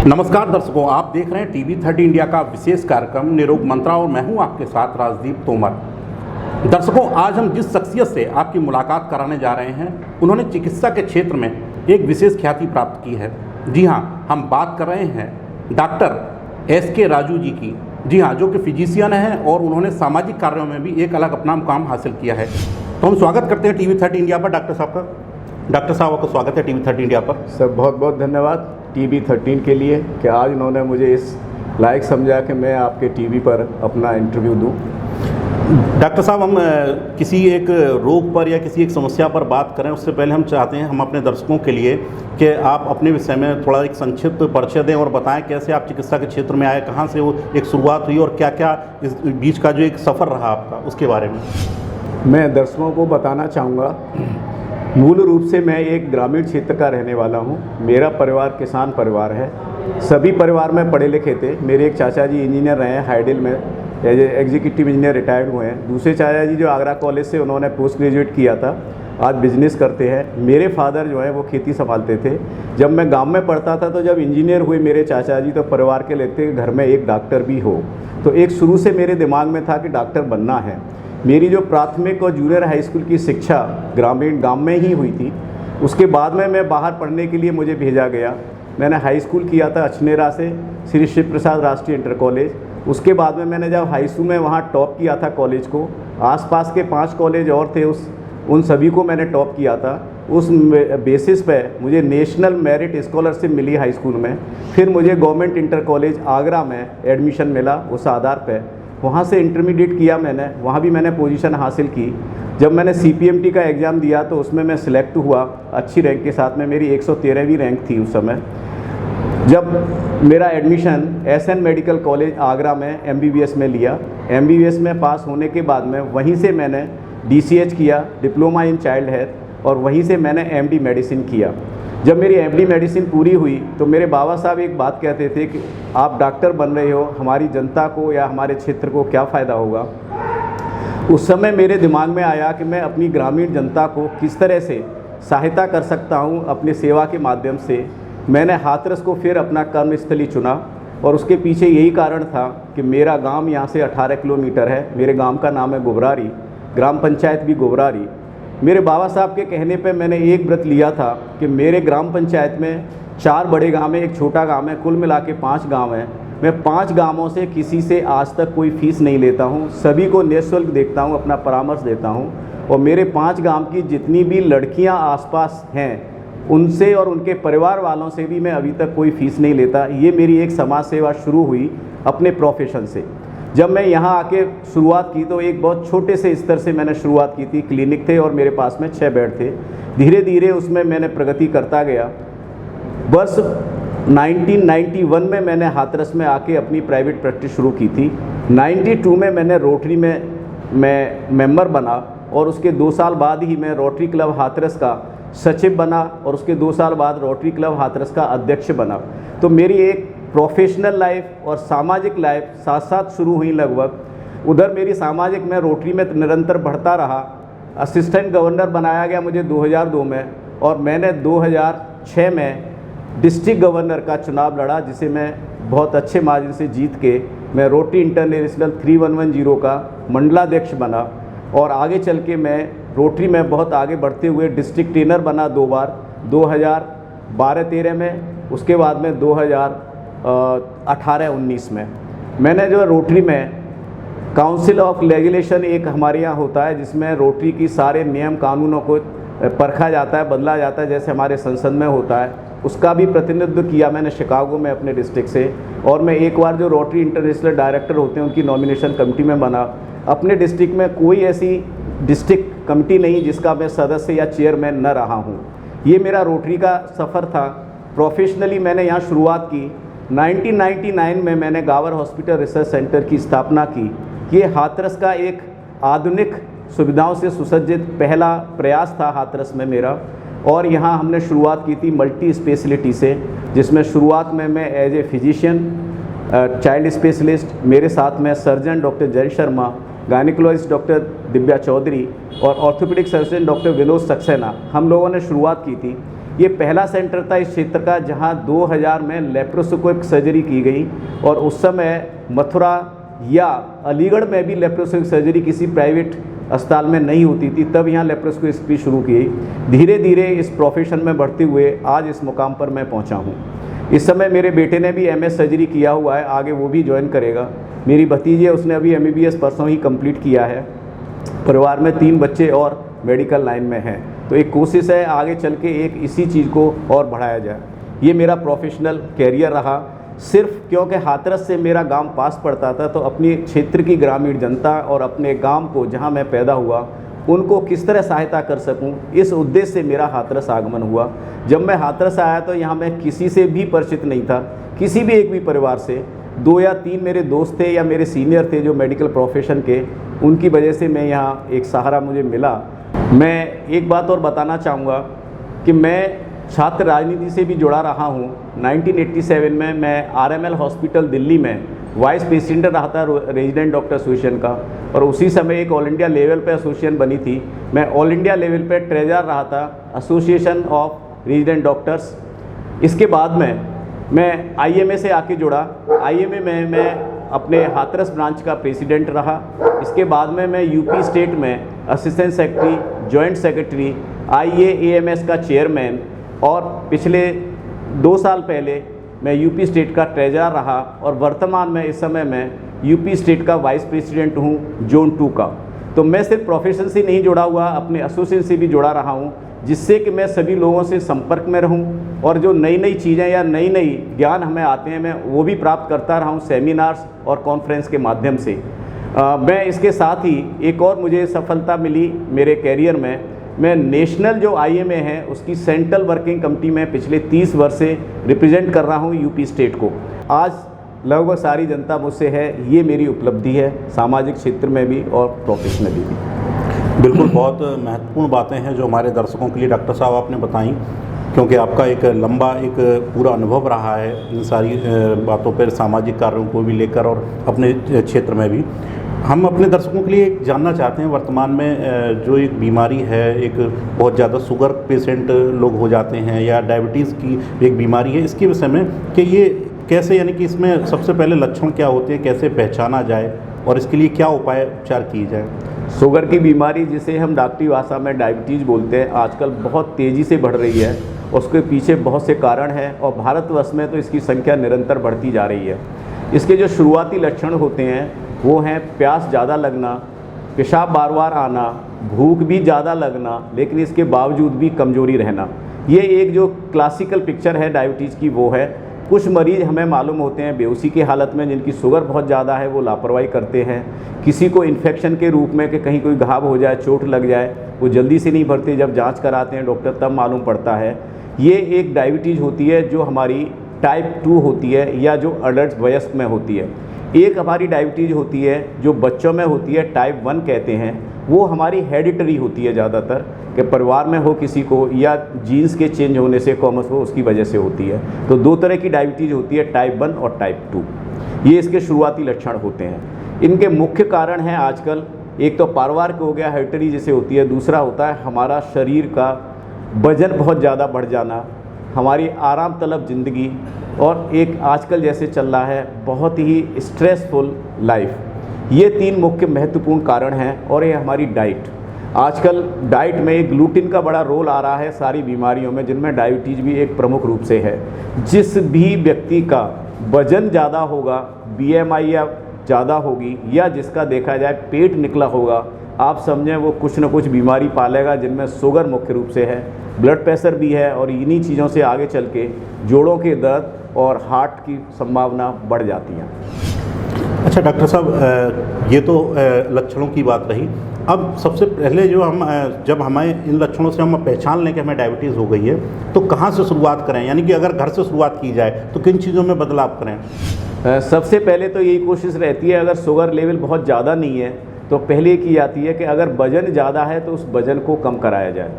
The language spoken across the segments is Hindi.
नमस्कार दर्शकों, आप देख रहे हैं टीवी 30 इंडिया का विशेष कार्यक्रम निरोग मंत्रा और मैं हूं आपके साथ राजदीप तोमर। दर्शकों, आज हम जिस शख्सियत से आपकी मुलाकात कराने जा रहे हैं उन्होंने चिकित्सा के क्षेत्र में एक विशेष ख्याति प्राप्त की है। जी हां, हम बात कर रहे हैं डॉक्टर एस.के. राजू जी की। जी हां, जो कि फिजिशियन हैं और उन्होंने सामाजिक कार्यों में भी एक अलग अपना मुकाम हासिल किया है। तो हम स्वागत करते हैं टीवी 30 इंडिया पर डॉक्टर साहब का। डॉक्टर साहब आपका स्वागत है टीवी 30 इंडिया पर। सर बहुत बहुत धन्यवाद टीवी 13 के लिए कि आज उन्होंने मुझे इस लायक समझा कि मैं आपके टीवी पर अपना इंटरव्यू दूं। डॉक्टर साहब, हम किसी एक रोग पर या किसी एक समस्या पर बात करें उससे पहले हम चाहते हैं हम अपने दर्शकों के लिए कि आप अपने विषय में थोड़ा एक संक्षिप्त परिचय दें और बताएं कैसे आप चिकित्सा के क्षेत्र में आए, कहां से वो एक शुरुआत हुई और क्या क्या इस बीच का जो एक सफ़र रहा आपका, उसके बारे में। मैं दर्शकों को बताना चाहूँगा, मूल रूप से मैं एक ग्रामीण क्षेत्र का रहने वाला हूँ। मेरा परिवार किसान परिवार है। सभी परिवार में पढ़े लिखे थे। मेरे एक चाचा जी इंजीनियर रहे हैं, हाइडिल में एज एग्जीक्यूटिव इंजीनियर रिटायर्ड हुए हैं। दूसरे चाचा जी जो आगरा कॉलेज से उन्होंने पोस्ट ग्रेजुएट किया था, आज बिजनेस करते हैं। मेरे फादर जो है वो खेती संभालते थे। जब मैं गांव में पढ़ता था तो जब इंजीनियर हुए मेरे चाचा जी, तो परिवार के लेते घर में एक डॉक्टर भी हो। तो एक शुरू से मेरे दिमाग में था कि डॉक्टर बनना है। मेरी जो प्राथमिक और जूनियर हाई स्कूल की शिक्षा ग्रामीण गांव में ही हुई थी। उसके बाद में मैं बाहर पढ़ने के लिए मुझे भेजा गया। मैंने हाई स्कूल किया था अछनेरा से श्री शिव प्रसाद राष्ट्रीय इंटर कॉलेज। उसके बाद में मैंने जब हाई स्कूल में वहाँ टॉप किया था कॉलेज को, आसपास के 5 कॉलेज और थे, उन सभी को मैंने टॉप किया था। उस बेसिस पे मुझे नेशनल मेरिट स्कॉलरशिप मिली हाई स्कूल में। फिर मुझे गवर्नमेंट इंटर कॉलेज आगरा में एडमिशन मिला। उस आधार पे वहाँ से इंटरमीडिएट किया मैंने, वहाँ भी मैंने पोजीशन हासिल की। जब मैंने CPMT का एग्ज़ाम दिया तो उसमें मैं सिलेक्ट हुआ अच्छी रैंक के साथ में। मेरी 113वीं रैंक थी उस समय। जब मेरा admission SN medical college Agra में MBBS में लिया, MBBS में पास होने के बाद में वहीं से मैंने DCH किया, डिप्लोमा इन चाइल्ड हेल्थ, और वहीं से मैंने MD मेडिसिन किया। जब मेरी MD मेडिसिन पूरी हुई तो मेरे बाबा साहब एक बात कहते थे कि आप डॉक्टर बन रहे हो, हमारी जनता को या हमारे क्षेत्र को क्या फ़ायदा होगा। उस समय मेरे दिमाग में आया कि मैं अपनी ग्रामीण जनता को किस तरह से सहायता कर सकता हूँ अपनी सेवा के माध्यम से। मैंने हाथरस को फिर अपना कर्मस्थली चुना और उसके पीछे यही कारण था कि मेरा गांव यहाँ से 18 किलोमीटर है। मेरे गांव का नाम है गोबरारी, ग्राम पंचायत भी गोबरारी। मेरे बाबा साहब के कहने पे मैंने एक व्रत लिया था कि मेरे ग्राम पंचायत में 4 बड़े गांव हैं, एक छोटा गांव है, कुल मिला के 5 गाँव हैं। मैं 5 गांवों से किसी से आज तक कोई फीस नहीं लेता हूं, सभी को निःशुल्क देखता हूं, अपना परामर्श देता हूं। और मेरे 5 गांव की जितनी भी लड़कियां आसपास हैं उनसे और उनके परिवार वालों से भी मैं अभी तक कोई फ़ीस नहीं लेता। ये मेरी एक समाज सेवा शुरू हुई अपने प्रोफेशन से। जब मैं यहाँ आके शुरुआत की तो एक बहुत छोटे से स्तर से मैंने शुरुआत की थी। क्लिनिक थे और मेरे पास में 6 बेड थे। धीरे धीरे उसमें मैंने प्रगति करता गया। वर्ष 1991 में मैंने हाथरस में आके अपनी प्राइवेट प्रैक्टिस शुरू की थी। 92 में मैंने रोटरी में मैं मेंबर बना और उसके 2 साल बाद ही मैं रोटरी क्लब हाथरस का सचिव बना और उसके 2 साल बाद रोटरी क्लब हाथरस का अध्यक्ष बना। तो मेरी एक प्रोफेशनल लाइफ और सामाजिक लाइफ साथ साथ शुरू हुई लगभग। उधर मेरी सामाजिक में रोटरी में निरंतर बढ़ता रहा। असिस्टेंट गवर्नर बनाया गया मुझे 2002 में और मैंने 2006 में डिस्ट्रिक्ट गवर्नर का चुनाव लड़ा, जिसे मैं बहुत अच्छे मार्जिन से जीत के मैं रोटरी इंटरनेशनल 3110 का मंडलाध्यक्ष बना। और आगे चल के मैं रोटरी में बहुत आगे बढ़ते हुए डिस्ट्रिक्ट ट्रेनर बना 2 बार, 2012-13 में, उसके बाद में 2018-19 में। मैंने जो रोटरी में काउंसिल ऑफ लेजिस्लेशन एक हमारे यहाँ होता है जिसमें रोटरी की सारे नियम कानूनों को परखा जाता है, बदला जाता है, जैसे हमारे संसद में होता है, उसका भी प्रतिनिधित्व किया मैंने शिकागो में अपने डिस्ट्रिक्ट से। और मैं एक बार जो रोटरी इंटरनेशनल डायरेक्टर होते हैं उनकी नॉमिनेशन कमेटी में बना। अपने डिस्ट्रिक्ट में कोई ऐसी डिस्ट्रिक्ट कमेटी नहीं जिसका मैं सदस्य या चेयरमैन न रहा हूँ। ये मेरा रोटरी का सफ़र था। प्रोफेशनली मैंने यहाँ शुरुआत की। 1999 में मैंने गावर हॉस्पिटल रिसर्च सेंटर की स्थापना की। ये हाथरस का एक आधुनिक सुविधाओं से सुसज्जित पहला प्रयास था हाथरस में मेरा। और यहाँ हमने शुरुआत की थी मल्टी स्पेशलिटी से, जिसमें शुरुआत में मैं as a physician, child specialist, मेरे साथ में surgeon doctor Jay Sharma, gynaecologist doctor Divya Chaudhary और orthopaedic surgeon doctor Vinod Saxena, हम लोगों ने शुरुआत की थी। ये पहला सेंटर था इस क्षेत्र का जहां 2000 में लेप्रोस्कोपिक सर्जरी की गई, और उस समय मथुरा या अलीगढ़ में भी लेप्रोस्कोपिक सर्जरी किसी प्राइवेट अस्पताल में नहीं होती थी, तब यहाँ लेप्रोस्कोपी शुरू की। धीरे धीरे इस प्रोफेशन में बढ़ते हुए आज इस मुकाम पर मैं पहुँचा हूँ। इस समय मेरे बेटे ने भी MS सर्जरी किया हुआ है, आगे वो भी ज्वाइन करेगा। मेरी भतीजी है, उसने अभी MBBS परसों ही कंप्लीट किया है। परिवार में 3 बच्चे और मेडिकल लाइन में हैं, तो एक कोशिश है आगे चल के एक इसी चीज़ को और बढ़ाया जाए। ये मेरा प्रोफेशनल कैरियर रहा। सिर्फ क्योंकि हाथरस से मेरा गांव पास पड़ता था, तो अपने क्षेत्र की ग्रामीण जनता और अपने गांव को जहां मैं पैदा हुआ उनको किस तरह सहायता कर सकूं, इस उद्देश्य से मेरा हाथरस आगमन हुआ। जब मैं हाथरस आया तो यहाँ मैं किसी से भी परिचित नहीं था, किसी भी एक भी परिवार से। 2 या 3 मेरे दोस्त थे या मेरे सीनियर थे जो मेडिकल प्रोफेशन के, उनकी वजह से मैं यहाँ एक सहारा मुझे मिला। मैं एक बात और बताना चाहूँगा कि मैं छात्र राजनीति से भी जुड़ा रहा हूँ। 1987 में मैं RML हॉस्पिटल दिल्ली में वाइस प्रेसिडेंट रहा था रेजिडेंट डॉक्टर एसोसिएशन का, और उसी समय एक ऑल इंडिया लेवल पे एसोसिएशन बनी थी। मैं ऑल इंडिया लेवल पे ट्रेजरर रहा था एसोसिएशन ऑफ रेजिडेंट डॉक्टर्स। इसके बाद में मैं IMA से आके जुड़ा। IMA में मैं अपने हाथरस ब्रांच का प्रेसिडेंट रहा। इसके बाद में मैं यूपी स्टेट में assistant secretary, joint secretary, IAAMS का चेयरमैन, और पिछले 2 साल पहले मैं यूपी स्टेट का ट्रेजरर रहा, और वर्तमान में इस समय मैं यूपी स्टेट का वाइस प्रेसिडेंट हूँ जोन 2 का। तो मैं सिर्फ प्रोफेशन से नहीं जुड़ा हुआ, अपने एसोसिएशन से भी जुड़ा रहा हूँ, जिससे कि मैं सभी लोगों से संपर्क में रहूं, और जो नई नई चीज़ें या नई नई ज्ञान हमें आते हैं मैं वो भी प्राप्त करता रहा हूं सेमिनार्स और कॉन्फ्रेंस के माध्यम से। मैं इसके साथ ही एक और मुझे सफलता मिली मेरे कैरियर में। मैं नेशनल जो IMA है उसकी सेंट्रल वर्किंग कमेटी में पिछले 30 वर्ष से रिप्रेजेंट कर रहा हूँ यूपी स्टेट को। आज लगभग सारी जनता मुझसे है, ये मेरी उपलब्धि है सामाजिक क्षेत्र में भी और प्रोफेशनली भी। बिल्कुल, बहुत महत्वपूर्ण बातें हैं जो हमारे दर्शकों के लिए डॉक्टर साहब आपने बताई, क्योंकि आपका एक लंबा एक पूरा अनुभव रहा है इन सारी बातों पर, सामाजिक कार्यों को भी लेकर और अपने क्षेत्र में भी। हम अपने दर्शकों के लिए जानना चाहते हैं, वर्तमान में जो एक बीमारी है, एक बहुत ज़्यादा शुगर पेशेंट लोग हो जाते हैं या डायबिटीज़ की एक बीमारी है, इसके विषय में कि ये कैसे, यानी कि इसमें सबसे पहले लक्षण क्या होते हैं, कैसे पहचाना जाए और इसके लिए क्या उपाय उपचार किए जाए। शुगर की बीमारी, जिसे हम डॉक्टरी भाषा में डायबिटीज़ बोलते हैं, आजकल बहुत तेज़ी से बढ़ रही है। उसके पीछे बहुत से कारण हैं, और भारतवर्ष में तो इसकी संख्या निरंतर बढ़ती जा रही है। इसके जो शुरुआती लक्षण होते हैं वो हैं प्यास ज़्यादा लगना, पेशाब बार बार आना, भूख भी ज़्यादा लगना, लेकिन इसके बावजूद भी कमजोरी रहना। ये एक जो क्लासिकल पिक्चर है डायबिटीज़ की वो है। कुछ मरीज़ हमें मालूम होते हैं बेहोशी की हालत में, जिनकी शुगर बहुत ज़्यादा है, वो लापरवाही करते हैं। किसी को इन्फेक्शन के रूप में कि कहीं कोई घाव हो जाए, चोट लग जाए, वो जल्दी से नहीं भरते, जब जांच कराते हैं डॉक्टर तब मालूम पड़ता है। ये एक डायबिटीज़ होती है जो हमारी टाइप 2 होती है, या जो अडल्ट वयस्क में होती है। एक हमारी डायबिटीज़ होती है जो बच्चों में होती है, टाइप 1 कहते हैं। वो हमारी हेरिडिटरी होती है ज़्यादातर, कि परिवार में हो किसी को, या जीन्स के चेंज होने से कॉमन हो उसकी वजह से होती है। तो 2 तरह की डायबिटीज़ होती है, टाइप 1 और टाइप 2। ये इसके शुरुआती लक्षण होते हैं। इनके मुख्य कारण हैं आजकल, एक तो पारिवारिक हो गया, हेरिडिटरी जैसे होती है। दूसरा होता है हमारा शरीर का वजन बहुत ज़्यादा बढ़ जाना, हमारी आराम तलब ज़िंदगी, और एक आजकल जैसे चल रहा है बहुत ही स्ट्रेसफुल लाइफ। ये 3 मुख्य महत्वपूर्ण कारण हैं। और ये हमारी डाइट, आजकल डाइट में ग्लूटेन का बड़ा रोल आ रहा है सारी बीमारियों में, जिनमें डायबिटीज़ भी एक प्रमुख रूप से है। जिस भी व्यक्ति का वजन ज़्यादा होगा, BMI या ज़्यादा होगी, या जिसका देखा जाए पेट निकला होगा, आप समझें वो कुछ न कुछ बीमारी पालेगा, जिनमें शुगर मुख्य रूप से है, ब्लड प्रेशर भी है, और इन्हीं चीज़ों से आगे चल के जोड़ों के दर्द और हार्ट की संभावना बढ़ जाती है। अच्छा डॉक्टर साहब, ये तो लक्षणों की बात रही। अब सबसे पहले जो हम जब हमें इन लक्षणों से हम पहचान लें कि हमें डायबिटीज़ हो गई है, तो कहाँ से शुरुआत करें, यानी कि अगर घर से शुरुआत की जाए तो किन चीज़ों में बदलाव करें? सबसे पहले तो यही कोशिश रहती है, अगर शुगर लेवल बहुत ज़्यादा नहीं है तो पहले की जाती है कि अगर वजन ज़्यादा है तो उस वजन को कम कराया जाए।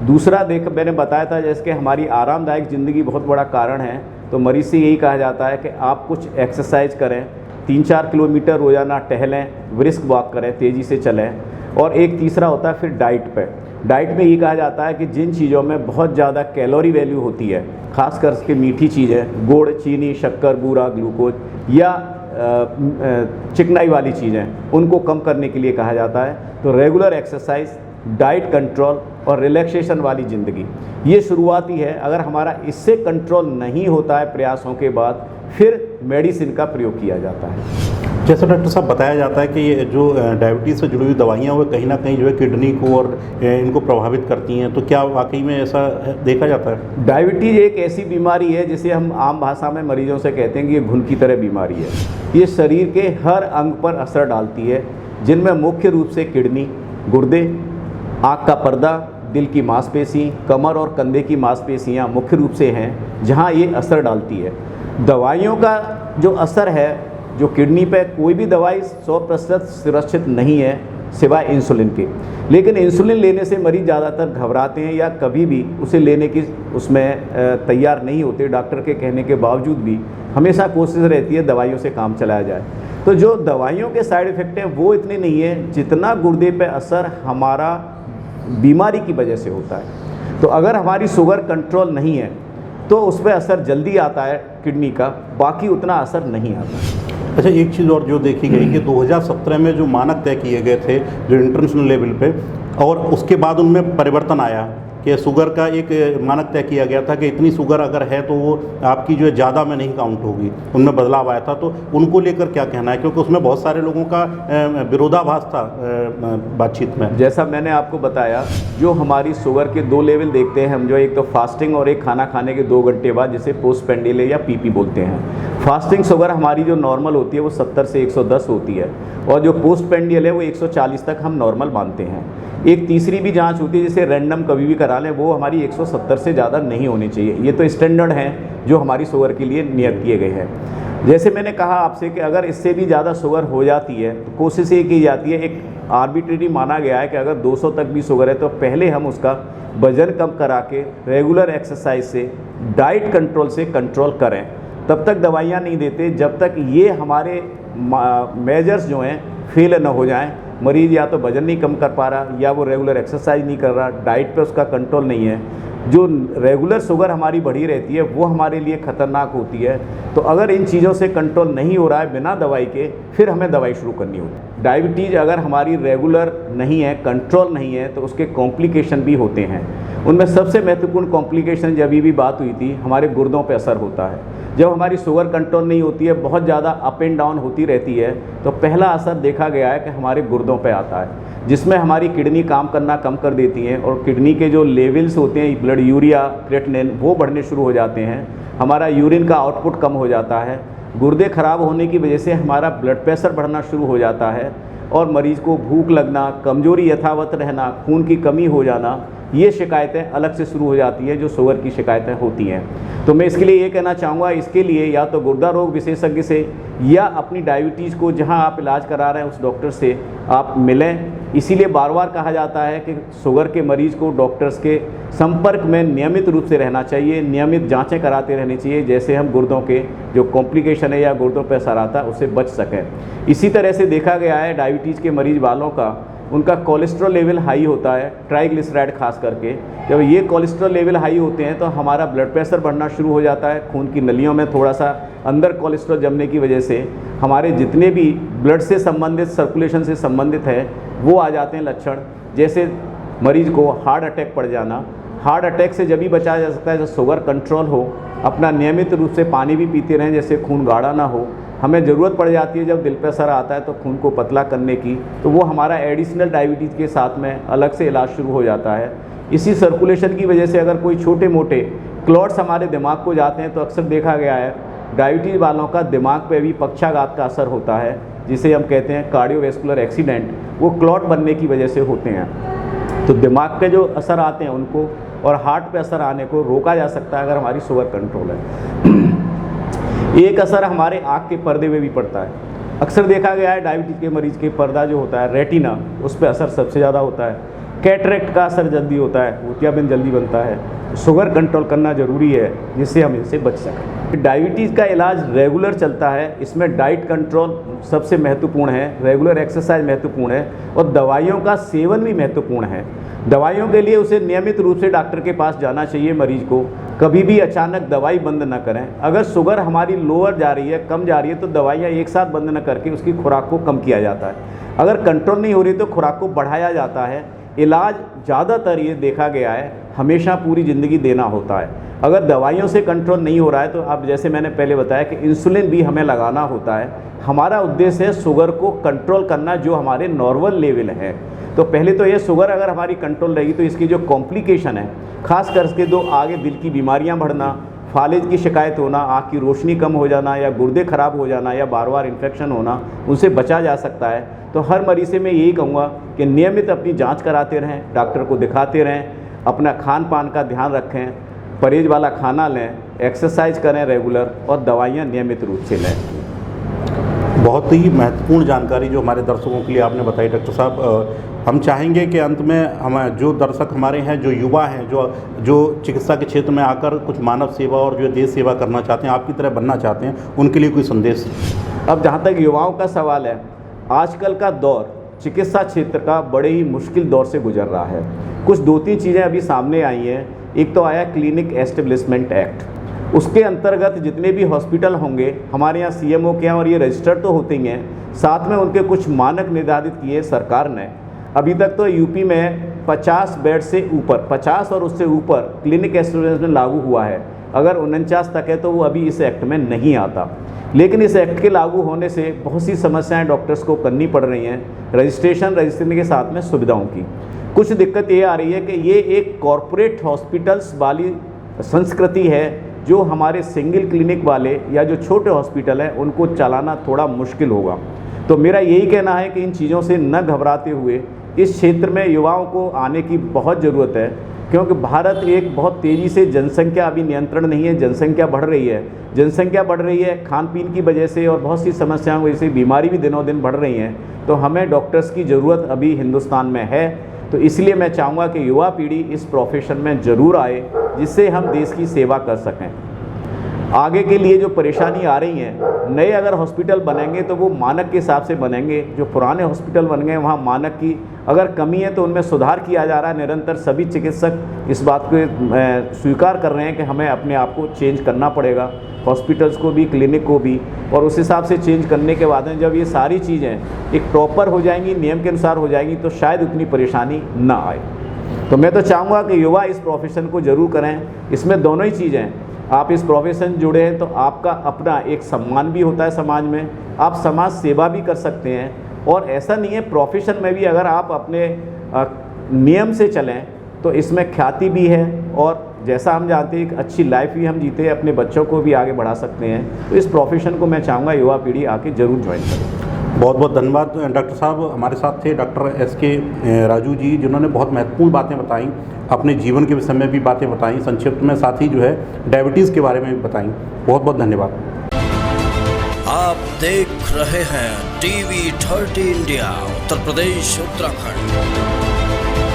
दूसरा मैंने बताया था जैसे कि हमारी आरामदायक ज़िंदगी बहुत बड़ा कारण है, तो मरीज़ से यही कहा जाता है कि आप कुछ एक्सरसाइज करें, 3-4 किलोमीटर रोज़ाना टहलें, ब्रिस्क वॉक करें, तेज़ी से चलें। और एक तीसरा होता है फिर डाइट पे। डाइट में ये कहा जाता है कि जिन चीज़ों में बहुत ज़्यादा कैलोरी वैल्यू होती है, खास कर के मीठी चीज़ें, गुड़, चीनी, शक्कर, बूरा, ग्लूकोज या चिकनाई वाली चीज़ें, उनको कम करने के लिए कहा जाता है। तो रेगुलर एक्सरसाइज, डाइट कंट्रोल और रिलैक्सेशन वाली ज़िंदगी, ये शुरुआती है। अगर हमारा इससे कंट्रोल नहीं होता है प्रयासों के बाद, फिर मेडिसिन का प्रयोग किया जाता है। जैसे डॉक्टर साहब बताया जाता है कि ये जो डायबिटीज़ से जुड़ी हुई दवाइयाँ वो कहीं ना कहीं जो है किडनी को और इनको प्रभावित करती हैं, तो क्या वाकई में ऐसा देखा जाता है? डायबिटीज़ एक ऐसी बीमारी है जिसे हम आम भाषा में मरीजों से कहते हैं कि ये घुन की तरह बीमारी है। ये शरीर के हर अंग पर असर डालती है, जिनमें मुख्य रूप से किडनी, गुर्दे, आँख का पर्दा, दिल की मांसपेशी, कमर और कंधे की मांसपेशियाँ मुख्य रूप से हैं जहाँ ये असर डालती है। दवाइयों का जो असर है, जो किडनी पे, कोई भी दवाई 100% सुरक्षित नहीं है सिवाय इंसुलिन के। लेकिन इंसुलिन लेने से मरीज ज़्यादातर घबराते हैं या कभी भी उसे लेने की उसमें तैयार नहीं होते। डॉक्टर के कहने के बावजूद भी हमेशा कोशिश रहती है दवाइयों से काम चलाया जाए। तो जो दवाइयों के साइड इफ़ेक्ट हैं वो इतने नहीं है जितना गुर्दे पे असर हमारा बीमारी की वजह से होता है। तो अगर हमारी शुगर कंट्रोल नहीं है तो उस पर असर जल्दी आता है किडनी का, बाकी उतना असर नहीं आता। अच्छा, एक चीज़ और जो देखी गई कि 2017 में जो मानक तय किए गए थे जो इंटरनेशनल लेवल पे, और उसके बाद उनमें परिवर्तन आया कि शुगर का एक मानक तय किया गया था कि इतनी शुगर अगर है तो वो आपकी जो है ज़्यादा में नहीं काउंट होगी, उनमें बदलाव आया था। तो उनको लेकर क्या कहना है, क्योंकि उसमें बहुत सारे लोगों का विरोधाभास था बातचीत में। जैसा मैंने आपको बताया, जो हमारी शुगर के 2 लेवल देखते हैं हम, जो एक तो फास्टिंग और एक खाना खाने के 2 घंटे बाद, जिसे पोस्टप्रेंडियल या पीपी बोलते हैं। फास्टिंग शुगर हमारी जो नॉर्मल होती है वो 70 से 110 होती है, और जो पोस्टप्रेंडियल है वो 140 तक हम नॉर्मल मानते हैं। एक तीसरी भी जांच होती है जिसे रैंडम कभी भी करा लें, वो हमारी 170 से ज़्यादा नहीं होनी चाहिए। ये तो स्टैंडर्ड हैं जो हमारी शुगर के लिए नियत किए गए हैं। जैसे मैंने कहा आपसे कि अगर इससे भी ज़्यादा शुगर हो जाती है तो कोशिश ये की जाती है, एक आर्बिट्रेरी माना गया है कि अगर 200 तक भी शुगर है तो पहले हम उसका वजन कम करा के रेगुलर एक्सरसाइज से, डाइट कंट्रोल से कंट्रोल करें। तब तक दवाइयाँ नहीं देते जब तक ये हमारे मेजर्स जो हैं फेल न हो जाएं। मरीज या तो वजन नहीं कम कर पा रहा, या वो रेगुलर एक्सरसाइज नहीं कर रहा, डाइट पे उसका कंट्रोल नहीं है। जो रेगुलर शुगर हमारी बढ़ी रहती है वो हमारे लिए ख़तरनाक होती है। तो अगर इन चीज़ों से कंट्रोल नहीं हो रहा है बिना दवाई के, फिर हमें दवाई शुरू करनी होगी। डायबिटीज़ अगर हमारी रेगुलर नहीं है, कंट्रोल नहीं है, तो उसके कॉम्प्लिकेशन भी होते हैं। उनमें सबसे महत्वपूर्ण कॉम्प्लिकेशन, जब भी बात हुई थी, हमारे गुर्दों पर असर होता है। जब हमारी शुगर कंट्रोल नहीं होती है, बहुत ज़्यादा अप एंड डाउन होती रहती है, तो पहला असर देखा गया है कि हमारे गुर्दों पे आता है, जिसमें हमारी किडनी काम करना कम कर देती हैं, और किडनी के जो लेवल्स होते हैं ब्लड यूरिया, क्रेटिनिन, वो बढ़ने शुरू हो जाते हैं। हमारा यूरिन का आउटपुट कम हो जाता है। गुर्दे खराब होने की वजह से हमारा ब्लड प्रेशर बढ़ना शुरू हो जाता है, और मरीज़ को भूख लगना, कमजोरी यथावत रहना, खून की कमी हो जाना, ये शिकायतें अलग से शुरू हो जाती हैं जो शुगर की शिकायतें होती हैं। तो मैं इसके लिए ये कहना चाहूँगा, इसके लिए या तो गुर्दा रोग विशेषज्ञ से या अपनी डायबिटीज़ को जहाँ आप इलाज करा रहे हैं उस डॉक्टर से आप मिलें। इसीलिए बार बार कहा जाता है कि शुगर के मरीज़ को डॉक्टर्स के संपर्क में नियमित रूप से रहना चाहिए, नियमित जांचें कराते रहनी चाहिए, जैसे हम गुर्दों के जो कॉम्प्लिकेशन है या गुर्दों पर असर आता है उससे बच सकें। इसी तरह से देखा गया है डायबिटीज़ के मरीज़ वालों का, उनका कोलेस्ट्रॉल लेवल हाई होता है, ट्राइग्लिसराइड खास करके। जब ये कोलेस्ट्रॉल लेवल हाई होते हैं तो हमारा ब्लड प्रेशर बढ़ना शुरू हो जाता है। खून की नलियों में थोड़ा सा अंदर कोलेस्ट्रॉल जमने की वजह से हमारे जितने भी ब्लड से संबंधित, सर्कुलेशन से संबंधित है, वो आ जाते हैं लक्षण। जैसे मरीज को हार्ट अटैक पड़ जाना। हार्ट अटैक से जब भी बचाया जा सकता है जब शुगर कंट्रोल हो, अपना नियमित रूप से पानी भी पीते रहें जैसे खून गाढ़ा ना हो। हमें ज़रूरत पड़ जाती है जब दिल पे असर आता है तो खून को पतला करने की, तो वो हमारा एडिशनल डायबिटीज़ के साथ में अलग से इलाज शुरू हो जाता है। इसी सर्कुलेशन की वजह से अगर कोई छोटे मोटे क्लॉट्स हमारे दिमाग को जाते हैं तो अक्सर देखा गया है डायबिटीज़ वालों का दिमाग पे भी पक्षाघात का असर होता है, जिसे हम कहते हैं कार्डियोवैस्कुलर एक्सीडेंट। वो क्लॉट बनने की वजह से होते हैं। तो दिमाग पे जो असर आते हैं उनको और हार्ट पे असर आने को रोका जा सकता है अगर हमारी शुगर कंट्रोल है। एक असर हमारे आँख के पर्दे में भी पड़ता है। अक्सर देखा गया है डायबिटीज़ के मरीज़ के पर्दा जो होता है रेटिना, उस पर असर सबसे ज़्यादा होता है। कैटरेक्ट का असर जल्दी होता है, मोतियाबिंद जल्दी बनता है। शुगर कंट्रोल करना ज़रूरी है जिससे हम इनसे बच सकें। डायबिटीज़ का इलाज रेगुलर चलता है, इसमें डाइट कंट्रोल सबसे महत्वपूर्ण है, रेगुलर एक्सरसाइज महत्वपूर्ण है और दवाइयों का सेवन भी महत्वपूर्ण है। दवाइयों के लिए उसे नियमित रूप से डॉक्टर के पास जाना चाहिए। मरीज को कभी भी अचानक दवाई बंद न करें। अगर शुगर हमारी लोअर जा रही है, कम जा रही है, तो दवाइयाँ एक साथ बंद न करके उसकी खुराक को कम किया जाता है। अगर कंट्रोल नहीं हो रही तो खुराक को बढ़ाया जाता है। इलाज ज़्यादातर ये देखा गया है हमेशा पूरी ज़िंदगी देना होता है। अगर दवाइयों से कंट्रोल नहीं हो रहा है तो अब जैसे मैंने पहले बताया कि इंसुलिन भी हमें लगाना होता है। हमारा उद्देश्य है शुगर को कंट्रोल करना जो हमारे नॉर्मल लेवल है। तो पहले तो ये शुगर अगर हमारी कंट्रोल रहेगी तो इसकी जो कॉम्प्लिकेशन है, खास करके दो आगे दिल की बीमारियां बढ़ना, फालिज की शिकायत होना, आँख की रोशनी कम हो जाना या गुर्दे खराब हो जाना या बार बार इन्फेक्शन होना, उनसे बचा जा सकता है। तो हर मरीज से मैं यही कहूँगा कि नियमित अपनी जांच कराते रहें, डॉक्टर को दिखाते रहें, अपना खान पान का ध्यान रखें, परहेज वाला खाना लें, एक्सरसाइज करें रेगुलर और दवाइयाँ नियमित रूप से लें। बहुत ही महत्वपूर्ण जानकारी जो हमारे दर्शकों के लिए आपने बताई डॉक्टर साहब। हम चाहेंगे कि अंत में हम जो दर्शक हमारे हैं, जो युवा हैं, जो चिकित्सा के क्षेत्र में आकर कुछ मानव सेवा और जो देश सेवा करना चाहते हैं, आपकी तरह बनना चाहते हैं, उनके लिए कोई संदेश। अब जहाँ तक युवाओं का सवाल है, आजकल का दौर चिकित्सा क्षेत्र का बड़े ही मुश्किल दौर से गुजर रहा है। कुछ 2-3 चीज़ें अभी सामने आई हैं। एक तो आया क्लिनिक एस्टेब्लिशमेंट एक्ट, उसके अंतर्गत जितने भी हॉस्पिटल होंगे हमारे यहाँ सीएमओ के यहाँ, और ये रजिस्टर्ड तो होते ही हैं, साथ में उनके कुछ मानक निर्धारित किए सरकार ने। अभी तक तो यूपी में 50 बेड से ऊपर, 50 और उससे ऊपर क्लिनिक एस्टेब्लिशमेंट लागू हुआ है। अगर 49 तक है तो वो अभी इस एक्ट में नहीं आता। लेकिन इस एक्ट के लागू होने से बहुत सी समस्याएं डॉक्टर्स को करनी पड़ रही हैं, रजिस्ट्रेशन के साथ में सुविधाओं की। कुछ दिक्कत ये आ रही है कि ये एक कॉरपोरेट हॉस्पिटल्स वाली संस्कृति है जो हमारे सिंगल क्लिनिक वाले या जो छोटे हॉस्पिटल हैं उनको चलाना थोड़ा मुश्किल होगा। तो मेरा यही कहना है कि इन चीज़ों से न घबराते हुए इस क्षेत्र में युवाओं को आने की बहुत ज़रूरत है, क्योंकि भारत एक बहुत तेज़ी से, जनसंख्या अभी नियंत्रण नहीं है, जनसंख्या बढ़ रही है। जनसंख्या बढ़ रही है खान पीन की वजह से और बहुत सी समस्याओं की वजह से, बीमारी भी दिनों दिन बढ़ रही हैं। तो हमें डॉक्टर्स की ज़रूरत अभी हिंदुस्तान में है। तो इसलिए मैं चाहूँगा कि युवा पीढ़ी इस प्रोफेशन में ज़रूर आए, जिससे हम देश की सेवा कर सकें। आगे के लिए जो परेशानी आ रही हैं, नए अगर हॉस्पिटल बनेंगे तो वो मानक के हिसाब से बनेंगे। जो पुराने हॉस्पिटल बन गए वहाँ मानक की अगर कमी है तो उनमें सुधार किया जा रहा है निरंतर। सभी चिकित्सक इस बात को स्वीकार कर रहे हैं कि हमें अपने आप को चेंज करना पड़ेगा, हॉस्पिटल्स को भी, क्लिनिक को भी। और उस हिसाब से चेंज करने के बाद जब ये सारी चीज़ें एक प्रॉपर हो जाएंगी, नियम के अनुसार हो जाएंगी, तो शायद उतनी परेशानी ना आए। तो मैं तो चाहूँगा कि युवा इस प्रोफेशन को ज़रूर करें। इसमें दोनों ही चीज़ें, आप इस प्रोफेशन जुड़े हैं तो आपका अपना एक सम्मान भी होता है समाज में, आप समाज सेवा भी कर सकते हैं। और ऐसा नहीं है, प्रोफेशन में भी अगर आप अपने नियम से चलें तो इसमें ख्याति भी है, और जैसा हम जानते हैं एक अच्छी लाइफ भी हम जीते, अपने बच्चों को भी आगे बढ़ा सकते हैं। तो इस प्रोफेशन को मैं चाहूँगा युवा पीढ़ी आके ज़रूर ज्वाइन करें। बहुत बहुत धन्यवाद डॉक्टर साहब। हमारे साथ थे डॉक्टर SK राजू जी, जिन्होंने बहुत महत्वपूर्ण बातें बताई, अपने जीवन के विषय में भी बातें बताई संक्षिप्त में, साथ ही जो है डायबिटीज़ के बारे में भी बताई। बहुत बहुत धन्यवाद। आप देख रहे हैं TV 30 इंडिया, उत्तर प्रदेश उत्तराखंड।